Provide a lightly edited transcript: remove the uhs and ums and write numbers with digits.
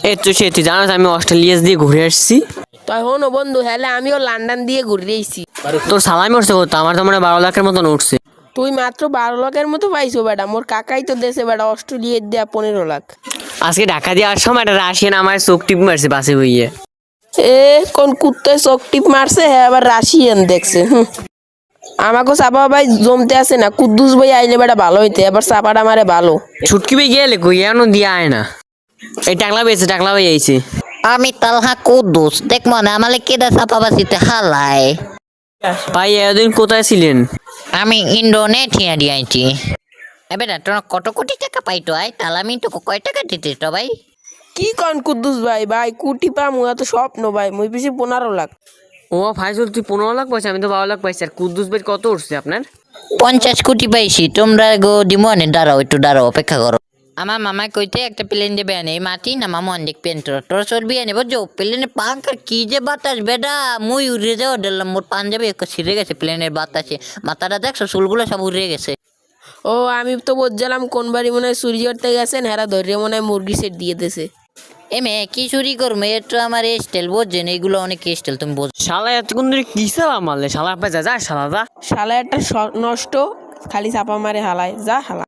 এই তো সে তুই জানাস আমি অস্ট্রেলিয়া দিয়ে ঘুরে আসছি। তাই হনো বন্ধু, হ্যালে আমিও লন্ডন দিয়ে ঘুরে এসেছি। তোর সালামি উঠছে কত? আমার তো মনে হয় 12 লাখের মতন উঠছে। তুই মাত্র 12 লাখের মতো পাইছো বেটা, মোর কাকাই তো দেশে বেটা অস্ট্রেলিয়া দেয়া 15 লাখ। আজকে ঢাকা দিয়ে আসার সময় একটা রাশিয়ান আমার চোখ টিপ মারছে বাসে বইয়ে। এ কোন কুত্তায় চোখ টিপ মারছে, হ্যাঁ আবার রাশিয়ান দেখছে। আমাকে চাপা ভাই জমতে আছে না, কুদ্দুস ভাই আইলে বেটা ভালো হইতে, এবার চাপাটা মারে ভালো। ছুটকি ভাই গেলে কই এখনো দিয়ে আয় না। এই টাকলা পেয়েছে, টাকলা ভাই আইছে। আমি তালহা কুদ্দুস দেখ মনে আমালে কেদা চাপাবাসিতে হালায়। ভাই এতদিন কোথায় ছিলেন? আমি ইন্ডোনেশিয়া দিয়ে আইছি। এবার তোর কত কোটি টাকা পাইতো আয় তাহলে আমি তো কয় টাকা দিতে তো ভাই? কি কন কুদ্দুস ভাই, ভাই কুটি পা মুয়া তো স্বপ্ন ভাই, মুই পিছি 15 লাখ। ও ফাইজল তুই 15 লাখ পাইছিস, আমি তো 12 লাখ পাইছি। আর কুদ্দুস ভাই কত উঠছে আপনার? 50 কোটি পাইছি। তোমরা গো দিমনে দাঁড়াও, একটু দাঁড়াও, অপেক্ষা করো। আমার মামা কইতে একটা প্লেন দেবে আনে মাটি না মামা অনেক প্লেন তোর চর্বি আনে বুঝছো। প্লেনে পাঙ্কার কি যে বাতাস বেডা, মুই উড়ে যাও দিলাম। মোর পাঞ্জাবে ছিঁড়ে গেছে প্লেনের বাতাসে। মাথাটা দেখছো চুলগুলো সব উড়ে গেছে। ও আমি তো বুঝলাম কোন বাড়ি মনে হয় চুরি করতে গেছেন, হেরা ধরে মনে হয় মুরগি সেট দিয়ে দিয়েছে। এমে কি চুরি করবো, এ তো আমার স্টাইল বুঝছেন, এইগুলো অনেক স্টাইল তুমি বোঝো। শালা এতক্ষণ ধরে কি সালা মারলে? শালা আপা যা যা শালা যা। শালা একটা নষ্ট, খালি চাপা মারে হালায়, যা হালা।